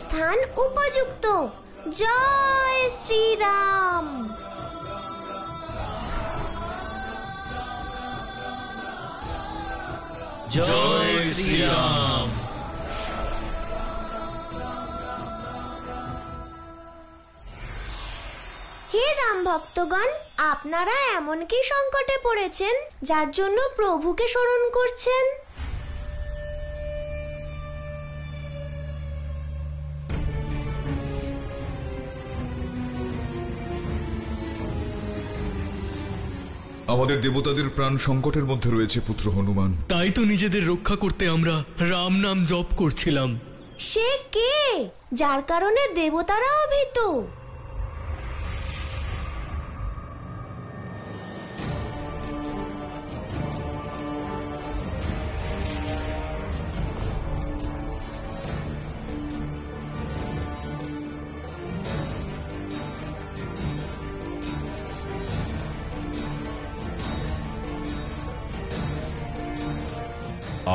স্থান উপযুক্ত। জয় শ্রীরাম। জয় শ্রীরাম। হে রাম ভক্তগণ, আপনারা এমন কি সংকটে পড়েছেন যার জন্য প্রভুকে স্মরণ করছেন? আমাদের দেবতাদের প্রাণ সংকটের মধ্যে রয়েছে পুত্র হনুমান। তাই তো নিজেদের রক্ষা করতে আমরা রাম নাম জপ করছিলাম। সে কে যার কারণে দেবতারাও ভীত?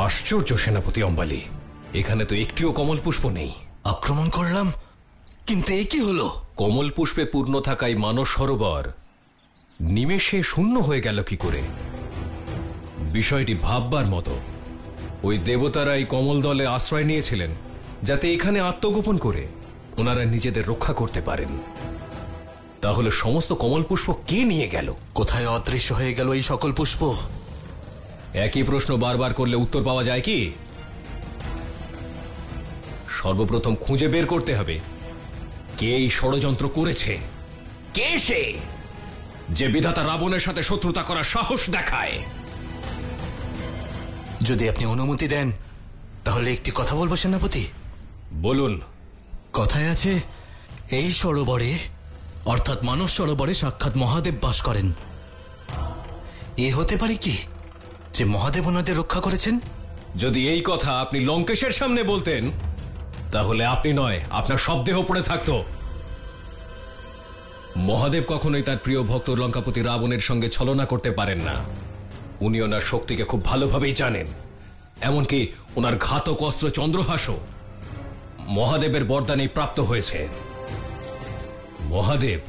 আশ্চর্য সেনাপতি অম্বালি, এখানে তো একটিও কমল পুষ্প নেই। আক্রমণ করলাম, কিন্তু এই কি হলো? কমল পুষ্পে পূর্ণ থাকাই মানস সরোবর নিমেষে শূন্য হয়ে গেল কি করে? বিষয়টি ভাববার মতো। ওই দেবতারাই কমল দলে আশ্রয় নিয়েছিলেন যাতে এখানে আত্মগোপন করে ওনারা নিজেদের রক্ষা করতে পারেন। তাহলে সমস্ত কমল পুষ্প কে নিয়ে গেল? কোথায় অদৃশ্য হয়ে গেল এই সকল পুষ্প? একই প্রশ্ন বারবার করলে উত্তর পাওয়া যায় কি? সর্বপ্রথম খুঁজে বের করতে হবে কে এই ষড়যন্ত্র করেছে। কে সে যে বিধাতা রাবণের সাথে শত্রুতা করার সাহস দেখায়? যদি আপনি অনুমতি দেন তাহলে একটি কথা বলবো সেনাপতি। বলুন। কথায় আছে, এই সরোবরে অর্থাৎ মানস সরোবরে সাক্ষাৎ মহাদেব বাস করেন। এ হতে পারে কি যে মহাদেব ওনাদের রক্ষা করেছেন? যদি এই কথা আপনি লঙ্কেশের সামনে বলতেন তাহলে আপনি নয়, আপনার সব দেহ পড়ে থাকতো। মহাদেব কখনোই তার প্রিয় ভক্ত লঙ্কাপতি রাবণের সঙ্গে ছলনা করতে পারেন না। উনি ওনার শক্তিকে খুব ভালোভাবেই জানেন। এমনকি ওনার ঘাতক অস্ত্র চন্দ্রহাসও মহাদেবের বরদানেই প্রাপ্ত হয়েছে। মহাদেব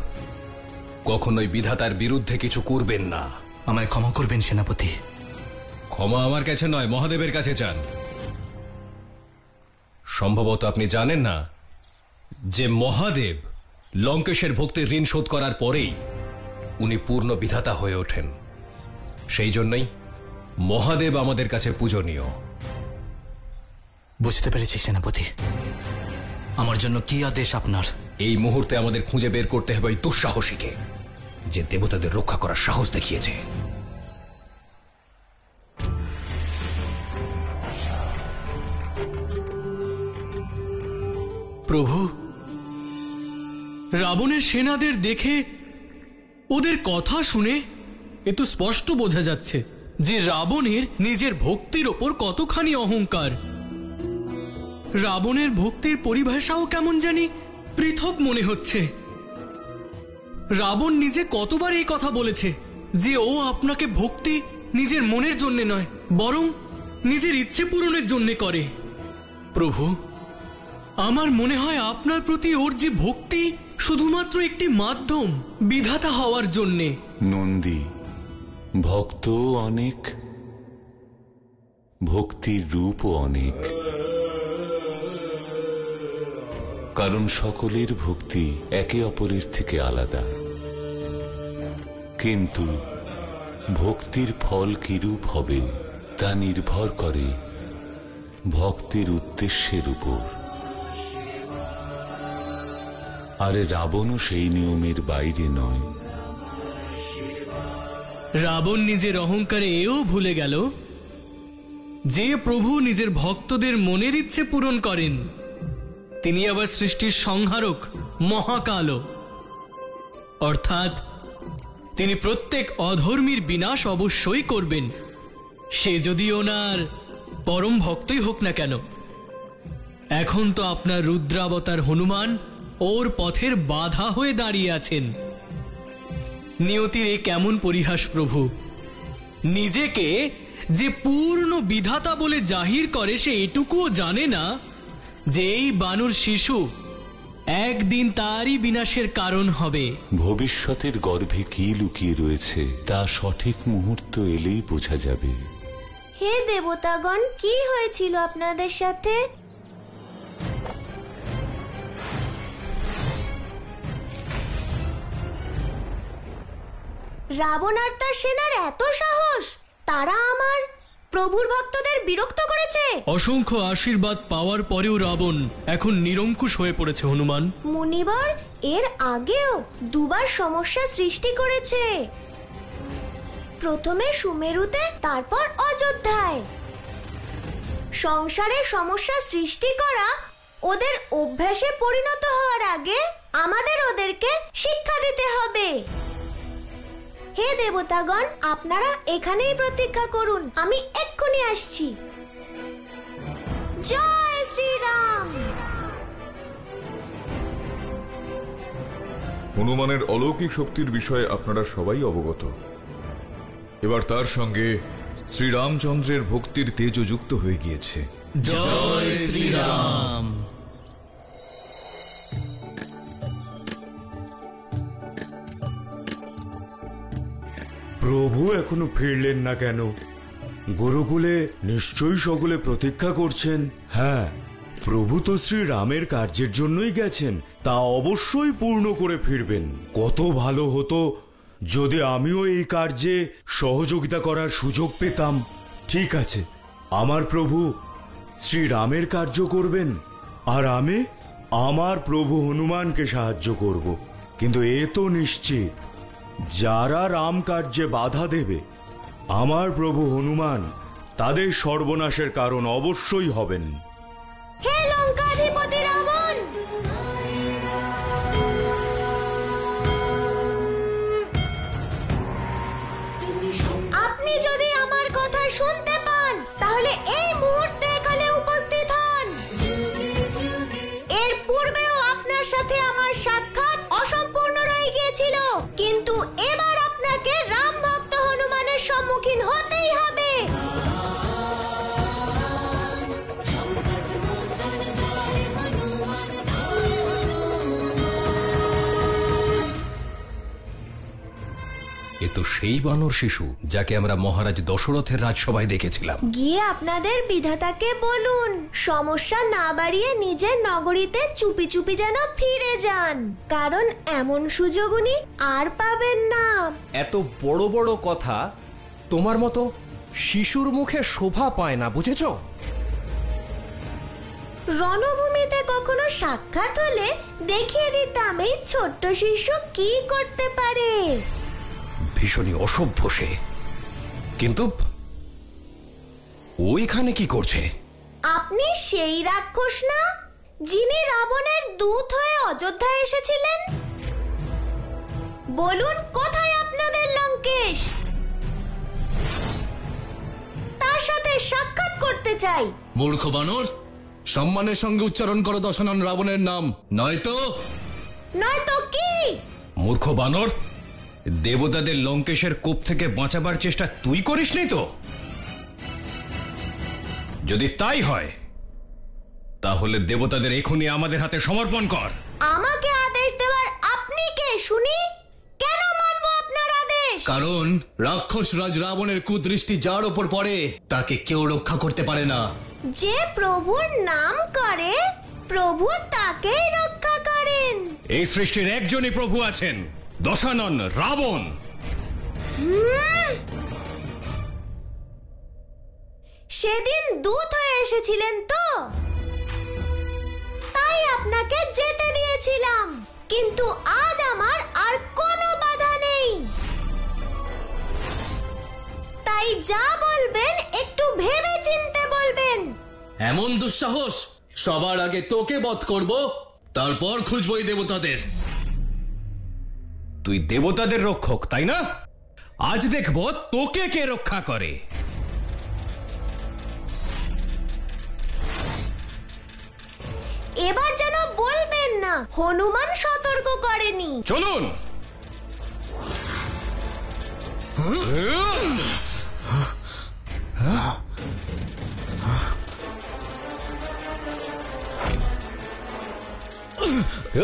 কখনোই বিধাতার বিরুদ্ধে কিছু করবেন না। আমায় ক্ষমা করবেন সেনাপতি। ক্ষমা আমার কাছে নয়, মহাদেবের কাছে চান। সম্ভবত আপনি জানেন না যে মহাদেব লঙ্কেশের ভক্তির ঋণ শোধ করার পরেই উনি পূর্ণ বিধাতা হয়ে ওঠেন। সেই জন্যই মহাদেব আমাদের কাছে পূজনীয়। বুঝতে পেরেছি সেনাপতি। আমার জন্য কি আদেশ আপনার? এই মুহূর্তে আমাদের খুঁজে বের করতে হবে ওই দুঃসাহসীকে যে দেবতাদের রক্ষা করার সাহস দেখিয়েছে। প্রভু, রাবণের সেনাদের দেখে, ওদের কথা শুনে এ তো স্পষ্ট বোঝা যাচ্ছে যে রাবণের নিজের ভক্তির ওপর কতখানি অহংকার। রাবণের ভক্তির পরিভাষাও কেমন জানি পৃথক মনে হচ্ছে। রাবণ নিজে কতবার এই কথা বলেছে যে ও আপনাকে ভক্তি নিজের মনের জন্য নয়, বরং নিজের ইচ্ছে পূরণের জন্য করে। প্রভু, আমার মনে হয় আপনার প্রতি ওর যে ভক্তি শুধুমাত্র একটি মাধ্যম বিধাতা হওয়ার জন্যে। নন্দী, ভক্ত অনেক, ভক্তির রূপও অনেক। কারণ সকলের ভক্তি একে অপরের থেকে আলাদা, কিন্তু ভক্তির ফল কিরূপ হবে তা নির্ভর করে ভক্তের উদ্দেশ্যের উপর। আর রাবণও সেই নিয়মের বাইরে নয়। রাবণ নিজের অহংকারে এও ভুলে গেল যে প্রভু নিজের ভক্তদের মনের ইচ্ছে পূরণ করেন। তিনি আবার সৃষ্টির সংহারক মহাকালও, অর্থাৎ তিনি প্রত্যেক অধর্মীর বিনাশ অবশ্যই করবেন, সে যদি ওনার পরম ভক্তই হোক না কেন। এখন তো আপনার রুদ্রাবতার হনুমান ওর পথের বাধা হয়ে দাঁড়িয়ে আছেন। নিয়তির এ কেমন পরিহাস প্রভু! নিজেকে যে পূর্ণ বিধাতা বলে জাহির করে সে এটুকুও জানে না যে এই বানর শিশু একদিন তারই বিনাশের কারণ হবে। ভবিষ্যতের গর্ভে কি লুকিয়ে রয়েছে তা সঠিক মুহূর্ত এলেই বোঝা যাবে। হে দেবতাগণ, কি হয়েছিল আপনাদের সাথে? রাবণ আর তার সেনার এত সাহস, তারা আমার প্রভুর ভক্তদের বিরক্ত করেছে। অসংখ্য আশীর্বাদ পাওয়ার পরেও রাবণ এখন নিরঙ্কুশ হয়ে পড়েছে হনুমান। মুনিবর এর আগেও দুবার সমস্যা সৃষ্টি করেছে, প্রথমে সুমেরুতে, তারপর অযোধ্যায়। সংসারে সমস্যা সৃষ্টি করা ওদের অভ্যাসে পরিণত হওয়ার আগে আমাদের ওদেরকে শিক্ষা দিতে হবে। হে দেবতাগণ, আপনারা এখানেই প্রতীক্ষা করুন, আমি এক্ষুনি আসছি। জয় শ্রীরাম। হনুমানের অলৌকিক শক্তির বিষয়ে আপনারা সবাই অবগত। এবার তার সঙ্গে শ্রীরামচন্দ্রের ভক্তির তেজও যুক্ত হয়ে গিয়েছে। জয় শ্রীরাম। প্রভু এখনো ফিরলেন না কেন? গুরুকুলে নিশ্চয়ই সকলে প্রতীক্ষা করছেন। হ্যাঁ, প্রভু তো শ্রী রামের কার্যের জন্যই গেছেন, তা অবশ্যই পূর্ণ করে ফিরবেন। কত ভালো হতো যদি আমিও এই কার্যে সহযোগিতা করার সুযোগ পেতাম। ঠিক আছে, আমার প্রভু শ্রী রামের কার্য করবেন আর আমি আমার প্রভু হনুমানকে সাহায্য করব। কিন্তু এ তো নিশ্চিত, যারা রাম কার্যে বাধা দেবে আমার প্রভু হনুমান তাদের সর্বনাশের কারণ অবশ্যই হবেন। হে লঙ্কাধিপতি রাবণ, আপনি যদি আমার কথা শুনতে পান তাহলে এই মুহূর্তে এখানে উপস্থিত হন। এর পূর্বেও আপনার সাথে আমার সাক্ষাৎ অসম্পূর্ণ রয়ে গিয়েছিল, কিন্তু এবার আপনাকে রাম ভক্ত হনুমানের সম্মুখীন হতেই হবে। এ তো সেই বানর শিশু যাকে আমরা মহারাজ দশরথের রাজসভায় দেখেছিলাম। গিয়ে আপনাদের বিধাতাকে বলুন সমস্যা না বাড়িয়ে নিজের নগরীতে চুপি চুপি যেন ফিরে যান, কারণ এমন সুযোগ উনি আর পাবেন না। এত বড় বড় কথা তোমার মতো শিশুর মুখে শোভা পায় না, বুঝেছো? রণভূমিতে কখনো সাক্ষাৎ হলে দেখিয়ে দিতাম এই ছোট্ট শিশু কি করতে পারে। ভীষণই অসভ্য সে। কিন্তু ওইখানে কি করছে? আপনি সেই রাক্ষস না যিনি রাবণের দূত হয়ে অযোধ্যায় এসেছিলেন? বলুন কোথায় আপনাদের লঙ্কেশ? তার সাথে সাক্ষাৎ করতে চাই। মূর্খ বানর, সম্মানের সঙ্গে উচ্চারণ করো দশানন রাবণের নাম, নয়তো কি? মূর্খ বানর, দেবতাদের লঙ্কেশের কোপ থেকে বাঁচাবার চেষ্টা তুই করিসনি তো? যদি তাই হয় তাহলে দেবতাদের এখনই আমাদের হাতে সমর্পণ কর। আমাকে আদেশ দেওয়ার আপনি কে শুনি? কেন মানবো আপনার আদেশ? কারণ রাক্ষস রাজ রাবণের কুদৃষ্টি যার ওপর পড়ে তাকে কেউ রক্ষা করতে পারে না। যে প্রভুর নাম করে প্রভু তাকেই রক্ষা করেন। এই সৃষ্টির একজনই প্রভু আছেন, দশানন রাবণ। সেদিন দূত হয়ে এসেছিলেন তো, তাই আপনাকে যেতে দিয়েছিলাম, কিন্তু আজ আমার আর কোনো বাধা নেই। তাই যা বলবেন একটু ভেবে চিন্তে বলবেন। এমন দুঃসাহস! সবার আগে তোকে বধ করব, তারপর খুঁজবো এই দেবতাদের। তুই দেবতাদের রক্ষক, তাই না? আজ দেখব তোকে কে রক্ষা করে। এবার যেন বলবেন না হনুমান সতর্ক করেনি। চলুন। কি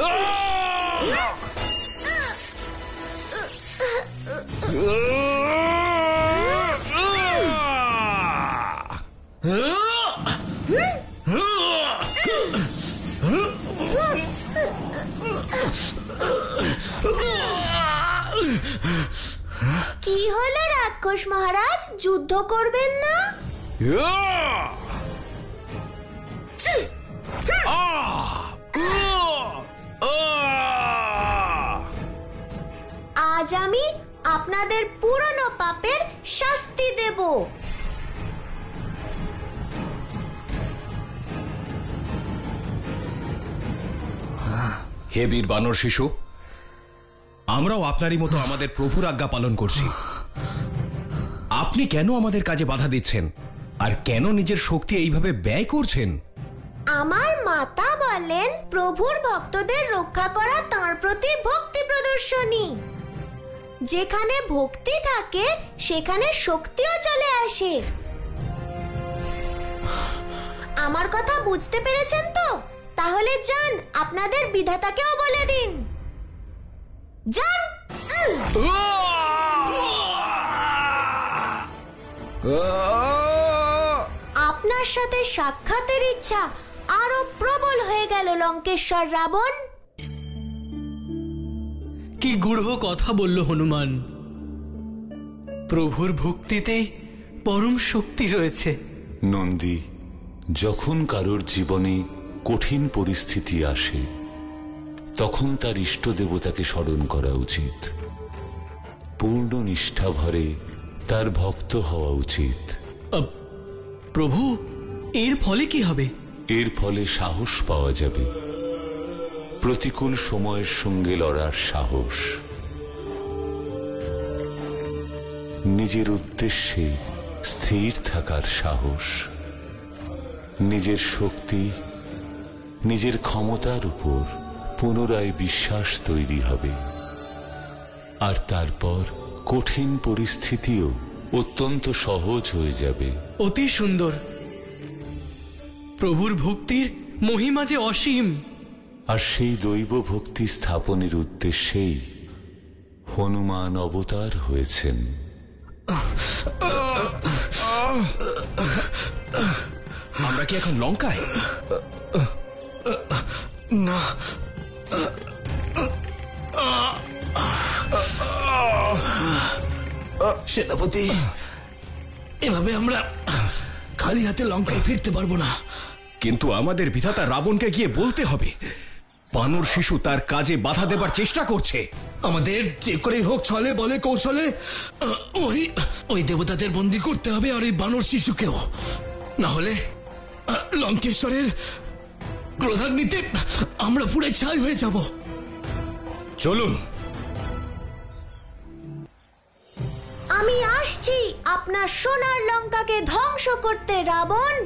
হলো রাক্ষস মহারাজ, যুদ্ধ করবেন না? আজ আমি আপনাদের পুরনো পাপের শাস্তি দেব। হে বীর বানর শিশু, আমরাও আপনারই মতো আমাদের প্রভুর আজ্ঞা পালন করছি। আপনি কেন আমাদের কাজে বাধা দিচ্ছেন আর কেন নিজের শক্তি এইভাবে ব্যয় করছেন? আমার মাতা বলেন প্রভুর ভক্তদের রক্ষা করা তাঁর প্রতি ভক্তি প্রদর্শনী। যেখানে ভক্তি থাকে সেখানে শক্তিও চলে আসে। আমার কথা বুঝতে পেরেছেন তো? তাহলে যান, আপনাদের বিধাতাকেও বলে দিন। যান। আপনার সাথে সাক্ষাতের ইচ্ছা আরো প্রবল হয়ে গেল লঙ্কেশ্বর রাবণ। কি গূঢ় কথা বলল হনুমান। প্রভুর ভক্তিতেই পরম শক্তি রয়েছে। নন্দী, যখন কারোর জীবনে কঠিন পরিস্থিতি আসে তখন তার ইষ্ট দেবতাকে স্মরণ করা উচিত। পূর্ণ নিষ্ঠা ভরে তার ভক্ত হওয়া উচিত। প্রভু, এর ফলে কি হবে? এর ফলে সাহস পাওয়া যাবে, প্রতিকূল সময়ের সঙ্গে লড়ার সাহস, নিজের উদ্দেশ্যে স্থির থাকার সাহস, নিজের শক্তি, নিজের ক্ষমতার উপর পুনরায় বিশ্বাস তৈরি হবে। আর তারপর কঠিন পরিস্থিতিও অত্যন্ত সহজ হয়ে যাবে। অতি সুন্দর। প্রভুর ভক্তির মহিমা যে অসীম। আর সেই দৈব ভক্তি স্থাপনের উদ্দেশ্যেই হনুমান অবতার হয়েছেন। আমরা কি এখন লঙ্কায়? না, সেনাপতি, এভাবে আমরা খালি হাতে লঙ্কায় ফিরতে পারবো না। কিন্তু আমাদের বিধাতা রাবণকে গিয়ে বলতে হবে বানর শিশু তার কাজে বাধা দেবার চেষ্টা করছে। আমাদের যে করে হোক, ছলে বলে কৌশলে ওই দেবতাদের বন্দী করতে হবে, আর ওই বানর শিশুকেও। না হলে লঙ্কেশ্বরের ক্রোধাগ্নিতে আমরা পুড়ে ছাই হয়ে যাব। চলুন। আমি আসছি আপনার সোনার লঙ্কাকে ধ্বংস করতে, রাবণ।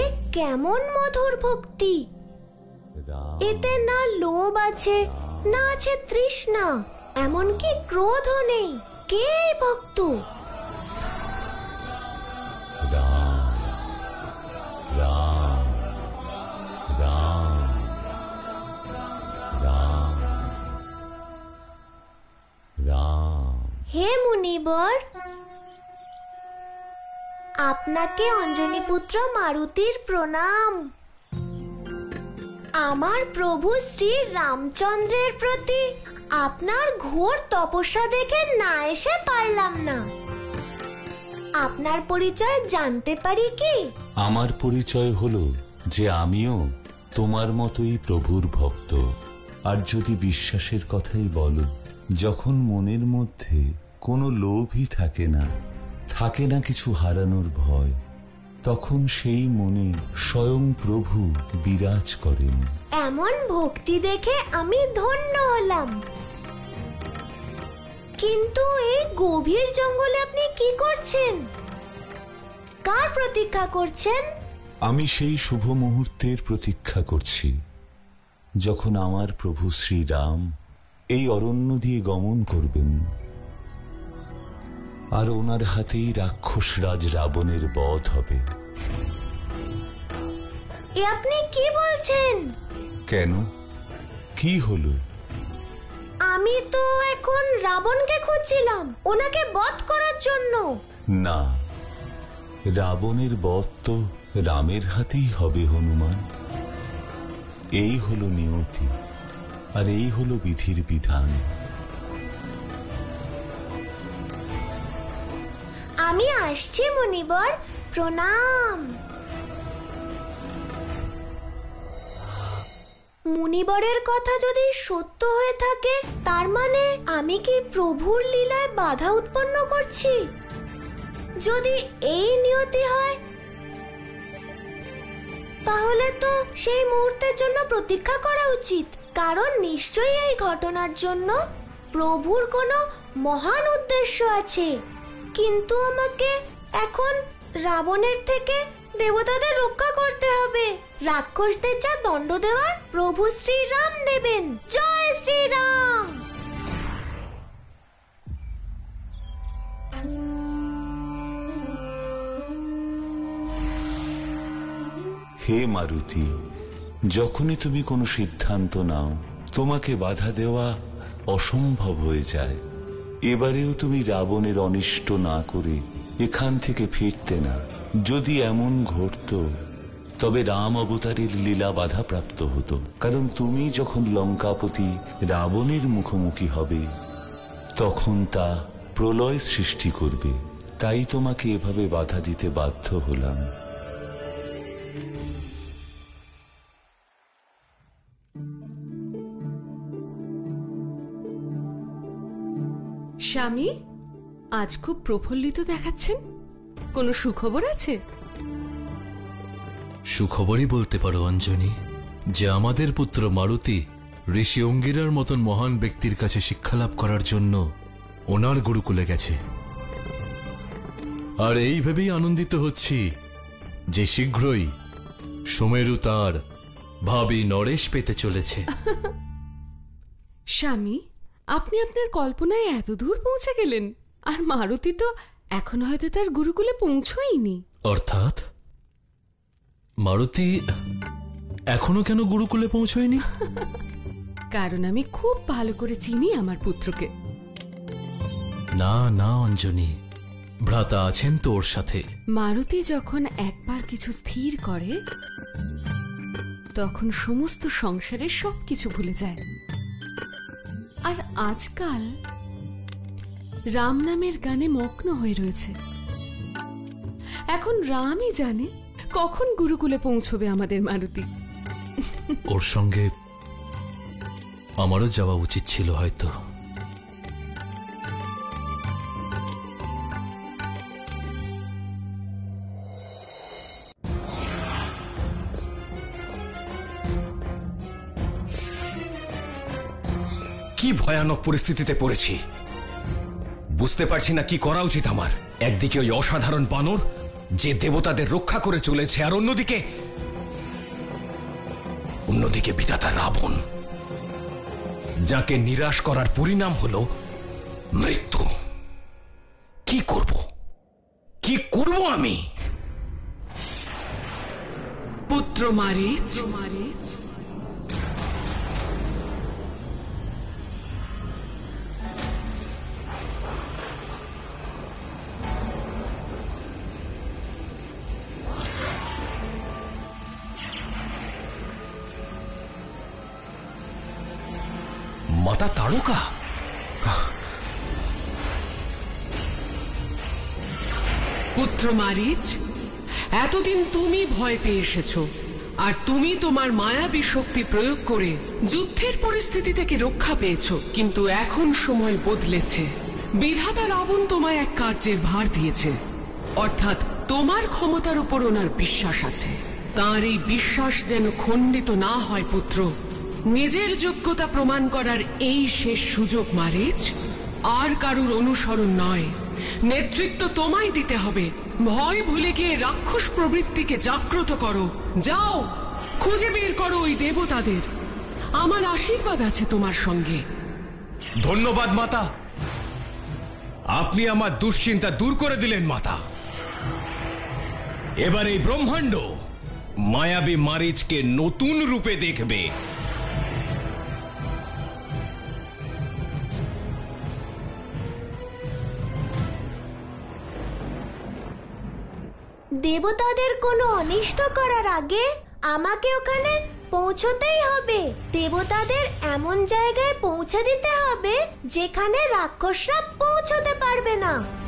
এ কেমন মধুর ভক্তি! এতে না লোভ আছে, না আছে তৃষ্ণা, এমনকি ক্রোধও নেই। কে এই ভক্ত? হে মুনিবর, আপনাকে অঞ্জনীপুত্র মারুতির প্রণাম। আমার প্রভু শ্রী রামচন্দ্রের প্রতি আপনার ঘোর তপস্যা দেখে না এসে পারলাম না। আপনার পরিচয় জানতে পারি কি? আমার পরিচয় হলো যে আমিও তোমার মতোই প্রভুর ভক্ত। আর যদি বিশ্বাসের কথাই বলো, যখন মনের মধ্যে কোনো লোভই থাকে না কিছু হারানোর ভয়, তখন সেই মনে স্বয়ং প্রভু বিরাজ করেন। এমন ভক্তি দেখে আমি ধন্য হলাম। কিন্তু এই গভীর জঙ্গলে আপনি কি করছেন? কার প্রতীক্ষা করছেন? আমি সেই শুভ মুহূর্তের প্রতীক্ষা করছি, যখন আমার প্রভু শ্রীরাম এই অরণ্য দিয়ে গমন করবেন, আর ওনার হাতেই রাক্ষসরাজ রাবণের বধ হবে। এ আপনি কি বলছেন? কেন, কি হলো? আমি তো এখন রাবণকে খুঁজছিলাম ওনাকে বধ করার জন্য। না, রাবণের বধ তো রামের হাতেই হবে হনুমান। এই হলো নিয়তি, আর এই হলো বিধির বিধান। আমি আসছি মুনিবর, প্রণাম। মুনিবরের কথা যদি সত্য হয়ে থাকে, তার মানে আমি কি প্রভুর লীলায় বাধা উৎপন্ন করছি? যদি এই নিয়তি হয়, তাহলে তো সেই মুহূর্তের জন্য প্রতীক্ষা করা উচিত, কারণ নিশ্চয়ই এই ঘটনার জন্য প্রভুর কোনো মহান উদ্দেশ্য আছে। কিন্তু আমাকে এখন রাবণের থেকে দেবতাদের রক্ষা করতে হবে। রাক্ষসদের যা দণ্ড দেওয়ার প্রভু শ্রীরাম দেবেন। জয় শ্রীরাম। হে মারুতি, যখনই তুমি কোনো সিদ্ধান্ত নাও, তোমাকে বাধা দেওয়া অসম্ভব হয়ে যায়। এবারেও তুমি রাবণের অনিষ্ট না করে এখান থেকে ফিরতে না। যদি এমন ঘটত, তবে রাম অবতারের লীলা বাধাপ্রাপ্ত হতো, কারণ তুমি যখন লঙ্কাপতি রাবণের মুখোমুখি হবে, তখন তা প্রলয় সৃষ্টি করবে। তাই তোমাকে এভাবে বাধা দিতে বাধ্য হলাম। স্বামী, আজ খুব প্রফুল্লিত দেখাচ্ছেন, কোনো সুখবর আছে? সুখবরই বলতে পারো অঞ্জনী, যে আমাদের পুত্র মারুতি ঋষি অঙ্গিরার মতন মহান ব্যক্তির কাছে শিক্ষালাভ করার জন্য ওনার গুরুকুলে গেছে। আর এই ভেবেই আনন্দিত হচ্ছি যে শীঘ্রই সুমেরু তার ভাবি নরেশ পেতে চলেছে। স্বামী, আপনি আপনার কল্পনায় এত দূর পৌঁছে গেলেন, আর মারুতি তো এখন হয়তো তার গুরুকুলে পৌঁছয়নি। অর্থাৎ মারুতি এখনো কেন গুরুকুলে পৌঁছয়নি? কারণ আমি খুব ভালো করে চিনি আমার পুত্রকে। না না অঞ্জনী, ভ্রাতা আছেন তো ওর সাথে। মারুতি যখন একবার কিছু স্থির করে, তখন সমস্ত সংসারের সবকিছু ভুলে যায়। আর আজকাল রাম নামের গানে মগ্ন হয়ে রয়েছে। এখন রামই জানে কখন গুরুকুলে পৌঁছবে আমাদের মারুতি। ওর সঙ্গে আমারও যাওয়া উচিত ছিল হয়তো। কি ভয়ানক পরিস্থিতিতে পড়েছি, বুঝতে পারছি না কি করা উচিত আমার। একদিকে ওই অসাধারণ বানর যে দেবতাদের রক্ষা করে চলেছে, আর অন্যদিকে বিধাতা রাবণ, যাকে নিরাশ করার পরিণাম হলো মৃত্যু। কি করব আমি? পুত্র মারিচ, মাতা তারকা, পুত্র মারিচ, এতদিন তুমি ভয় পেয়ে এসেছো, আর তুমি তোমার মায়াবী শক্তি প্রয়োগ করে যুদ্ধের পরিস্থিতি থেকে রক্ষা পেয়েছো। কিন্তু এখন সময় বদলেছে। বিধাতা রাবণ তোমায় এক কার্যের ভার দিয়েছে, অর্থাৎ তোমার ক্ষমতার উপর ওনার বিশ্বাস আছে। তার এই বিশ্বাস যেন খণ্ডিত না হয় পুত্র। নিজের যোগ্যতা প্রমাণ করার এই শেষ সুযোগ মারিচ, আর কারুর অনুসরণ নয়। নেতৃত্ব তোমায় দিতে হবে। ভয় ভুলে গিয়ে রাক্ষস প্রবৃত্তিকে জাগ্রত করো। যাও, খুঁজে বের করো ওই দেবতাদের। আমার আশীর্বাদ আছে তোমার সঙ্গে। ধন্যবাদ মাতা, আপনি আমার দুশ্চিন্তা দূর করে দিলেন মাতা। এবার এই ব্রহ্মাণ্ড মায়াবী মারিচকে নতুন রূপে দেখবে। দেবতাদের কোনো অনিষ্ট করার আগে আমাকে ওখানে পৌঁছতেই হবে। দেবতাদের এমন জায়গায় পৌঁছে দিতে হবে যেখানে রাক্ষসরা পৌঁছতে পারবে না।